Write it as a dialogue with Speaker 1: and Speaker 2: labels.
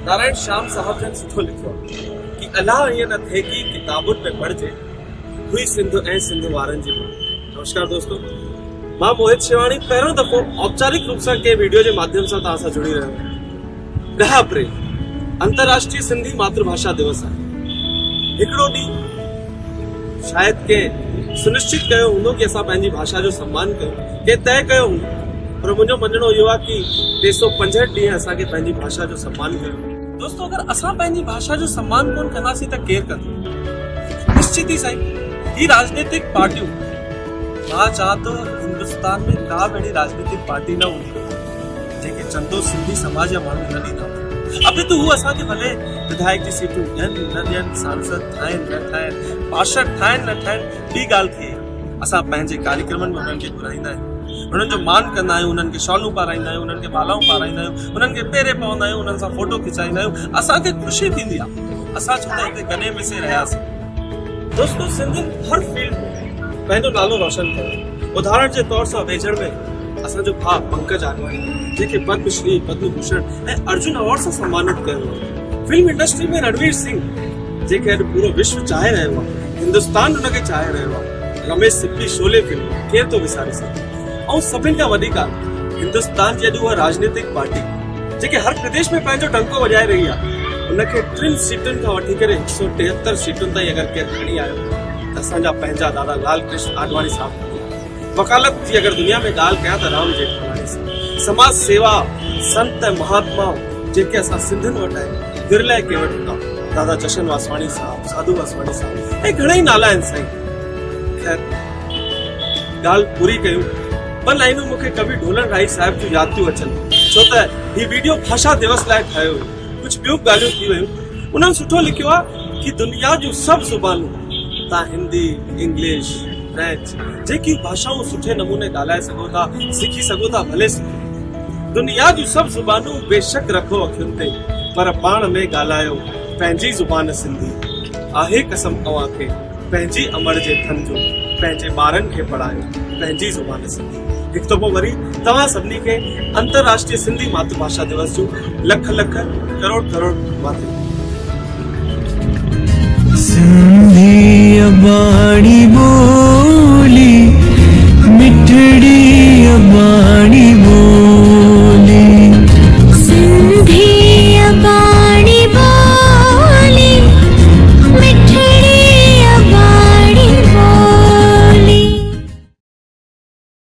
Speaker 1: नारायण श्याम साहब जन सुठो लिखियो कि अलाह ईअं न थिए कि किताबुनि में पढ़िजे हुई सिंध ऐं सिंध वारनि जी मां। नमस्कार दोस्तों, मां मोहित शिवाणी पहिरियों दफ़ो औपचारिक रूप सां कंहिं वीडियो जे माध्यम सां तव्हां सां जुड़ी रहियो आहियां। 10 अप्रैल अंतर्राष्ट्रीय सिंधी मातृभाषा दिवस आहे। हिकिड़ो ॾींहुं शायदि कंहिं सुनिश्चित कयो हूंदो कि असां पंहिंजी भाषा जो सम्मान कयूं, कंहिं तय कयो हूंदो, पर मुंहिंजो मञणो इहो आहे कि 365 ॾींहं असांखे पंहिंजी भाषा जो सम्मान कयो। दोस्तों, अगर असां पंहिंजी भाषा जो सम्मान कोन कंदासीं त केरु कंदो? निश्चित ई साईं, ही राजनीतिक पार्टियूं, मां चवां थो हिंदुस्तान में का बि अहिड़ी राजनीतिक पार्टी न हूंदी जेके चंदो सिंधी समाज जा माण्हू न ॾींदा। अब तो हू असांखे भले विधायक जी सीटूं ॾियनि न ॾियनि, सांसद ठाहिनि न ठाहिनि, पार्षद ठाहिनि न ठाहिनि, ॿी ॻाल्हि थिए असां पंहिंजे कार्यक्रमनि में उन्हनि खे घुराईंदा आहियूं, उन्हनि जो मान कंदा आहियूं, उन्हनि खे शॉलूं पाराईंदा आहियूं, उन्हनि खे मालाऊं पाराईंदा आहियूं, उन्हनि खे पेरे पवंदा आहियूं, उन्हनि सां फोटो खिचाईंदा आहियूं, असांखे ख़ुशी थींदी आहे। असां छो त हिते गॾे मिसे रहियासीं। दोस्तों, सिंधियुनि हर फील्ड में पंहिंजो नालो रोशन कयो। उदाहरण जे तौर सां वेझड़ में असांजो भाउ पंकज आडवाणी जेके पद्मश्री, पद्म भूषण ऐं अर्जुन अवार्ड सां सम्मानित कयो। फिल्म इंडस्ट्री में रणवीर सिंह जेके अॼु पूरो विश्व चाहे रहियो आहे, हिंदुस्तान उनखे चाहे रहियो आहे। रमेश सिप्पी शोले फिल्म केरु थो विसारे सघे। ऐं सभिनि खां वॾी ॻाल्हि, हिंदुस्तान जी अॼु उहा राजनीतिक पार्टी जेके हर प्रदेश में पंहिंजो टंको वॼाए रही आहे, उनखे 3 सीटुनि खां वठी करे 173 सीटुनि ताईं अगरि केरु खणी आयो त असांजा पंहिंजा दादा लाल कृष्ण आडवाणी साहब। वकालत जी अगरि दुनिया में ॻाल्हि कयां त राम जेठमलानी साहब। समाज सेवा, संत महात्मा जेके असां सिंधियुनि वटि आहिनि, विरले के वटि हूंदा, दादा जशन वासवाणी साहब, साधू वासवाणी साहब, ऐं घणेई नाला आहिनि साईं। ख़ैर, ॻाल्हि पूरी कयूं, ॿ लाइनूं मूंखे कवि ढोलन राई साहिब जूं यादि थियूं अचनि, छो त ही वीडियो भाषा दिवस लाइ ठाहियो हुयो। कुझु ॿियूं ॻाल्हियूं थी वियूं। उन्हनि सुठो लिखियो आहे कि दुनिया जूं सभु ज़ुबानूं, तव्हां हिंदी, इंग्लिश, फ्रेंच, जेकी भाषाऊं सुठे नमूने ॻाल्हाए सघो था, सिखी सघो था, भले सिखो। दुनिया जूं सभु ज़ुबानूं बेशक रखो अखियुनि ते, पर पाण में ॻाल्हायो पंहिंजी ज़ुबान सिंधी। आहे कसम तव्हां खे पंहिंजी अमर जे थन जो, पंहिंजे ॿारनि खे पढ़ायो पंहिंजी ज़ुबान सिंधी। हिकु दफ़ो वरी तव्हां सभिनी खे अंतर्राष्ट्रीय सिंधी मातृभाषा दिवस जूं लख लख करोड़ करोड़ वाधायूं।
Speaker 2: सिंधी अबाणी बोली मिठड़ी